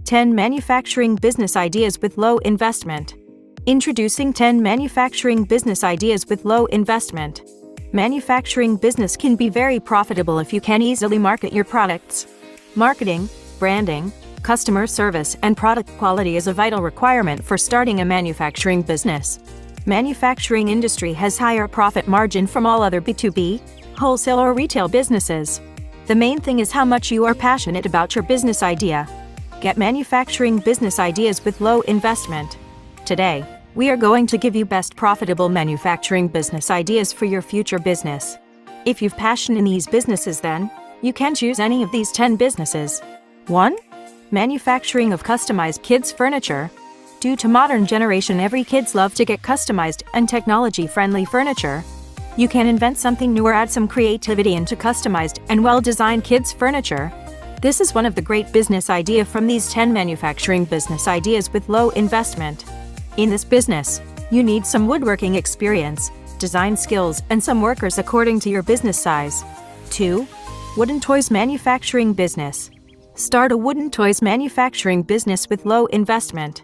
10 Manufacturing Business Ideas with Low Investment. Introducing 10 Manufacturing Business Ideas with Low Investment. Manufacturing business can be very profitable if you can easily market your products. Marketing, branding, customer service, and product quality is a vital requirement for starting a manufacturing business. Manufacturing industry has higher profit margin from all other B2B, wholesale or retail businesses. The main thing is how much you are passionate about your business idea. Get manufacturing business ideas with low investment. Today, we are going to give you best profitable manufacturing business ideas for your future business. If you've passion in these businesses, then you can choose any of these 10 businesses. 1. Manufacturing of customized kids furniture. Due to modern generation, every kids love to get customized and technology-friendly furniture. You can invent something new or add some creativity into customized and well-designed kids furniture. This is one of the great business idea from these 10 manufacturing business ideas with low investment. In this business, you need some woodworking experience, design skills, and some workers according to your business size. 2. Wooden toys manufacturing business. Start a wooden toys manufacturing business with low investment.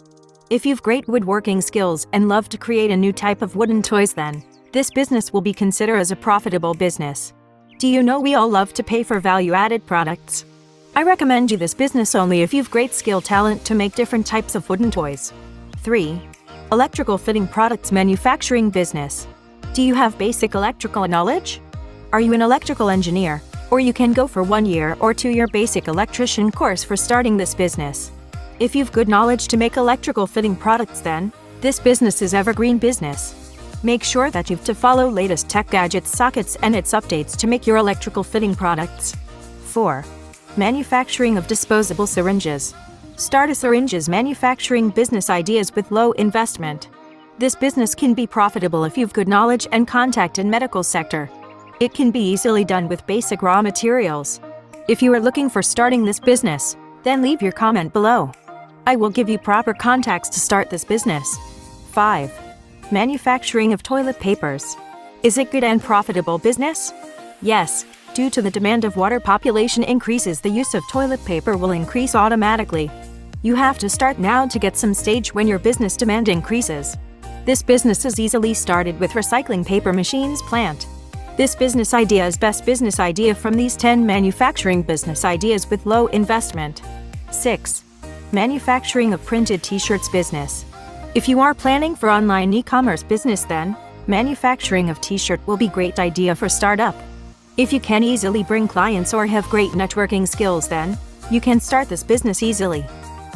If you've great woodworking skills and love to create a new type of wooden toys, then this business will be considered as a profitable business. Do you know we all love to pay for value-added products? I recommend you this business only if you've great skill talent to make different types of wooden toys. 3. Electrical fitting products manufacturing business. Do you have basic electrical knowledge? Are you an electrical engineer? Or you can go for 1 year or 2-year basic electrician course for starting this business. If you've good knowledge to make electrical fitting products, then this business is evergreen business. Make sure that you've to follow latest tech gadgets, sockets, and its updates to make your electrical fitting products. 4. Manufacturing of disposable syringes. Start a syringes manufacturing business ideas with low investment. This business can be profitable if you've good knowledge and contact in medical sector. It can be easily done with basic raw materials. If you are looking for starting this business, then leave your comment below. I will give you proper contacts to start this business. 5. Manufacturing of toilet papers. Is it good and profitable business? Yes, due to the demand of water population increases, the use of toilet paper will increase automatically. You have to start now to get some stage when your business demand increases. This business is easily started with recycling paper machines plant. This business idea is best business idea from these 10 manufacturing business ideas with low investment. 6. Manufacturing of printed t-shirts business. If you are planning for online e-commerce business, then manufacturing of t-shirt will be great idea for startup. If you can easily bring clients or have great networking skills, then you can start this business easily.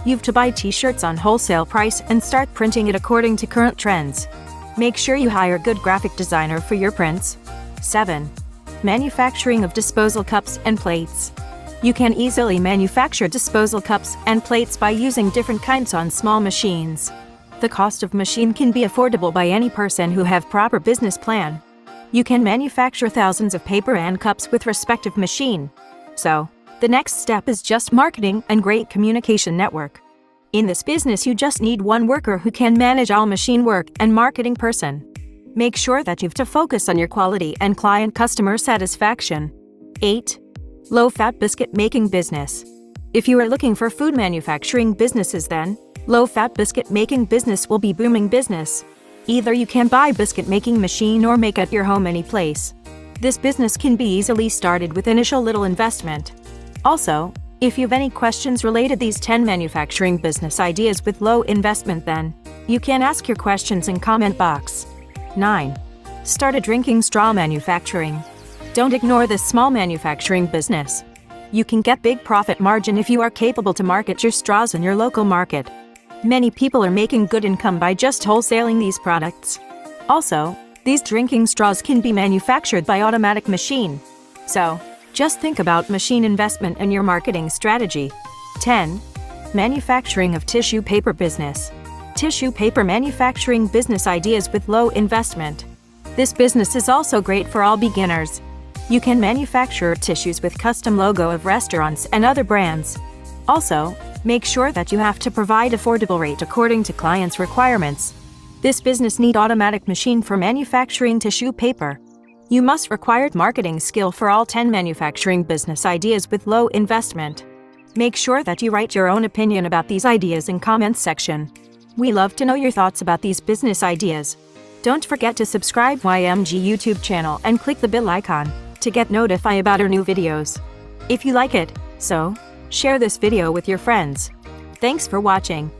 You've to buy t-shirts on wholesale price and start printing it according to current trends. Make sure you hire good graphic designer for your prints. 7. Manufacturing of disposal cups and plates. You can easily manufacture disposal cups and plates by using different kinds on small machines. The cost of machine can be affordable by any person who have proper business plan. You can manufacture thousands of paper and cups with respective machine. So, the next step is just marketing and great communication network. In this business, you just need one worker who can manage all machine work and marketing person. Make sure that you've to focus on your quality and client customer satisfaction. 8. Low-fat biscuit making business. If you are looking for food manufacturing businesses, then low-fat biscuit making business will be booming business. Either you can buy biscuit making machine or make at your home any place. This business can be easily started with initial little investment. Also, if you've any questions related these 10 manufacturing business ideas with low investment, then you can ask your questions in comment box. 9. Start a drinking straw manufacturing. Don't ignore this small manufacturing business. You can get big profit margin if you are capable to market your straws in your local market. Many people are making good income by just wholesaling these products. Also, these drinking straws can be manufactured by automatic machine. So, just think about machine investment in your marketing strategy. 10. Manufacturing of tissue paper business. Tissue paper manufacturing business ideas with low investment. This business is also great for all beginners. You can manufacture tissues with custom logo of restaurants and other brands. Also, make sure that you have to provide affordable rate according to clients' requirements. This business need automatic machine for manufacturing tissue paper. You must require marketing skill for all 10 manufacturing business ideas with low investment. Make sure that you write your own opinion about these ideas in comments section. We love to know your thoughts about these business ideas. Don't forget to subscribe YMG YouTube channel and click the bell icon to get notified about our new videos. If you like it, so share this video with your friends. Thanks for watching.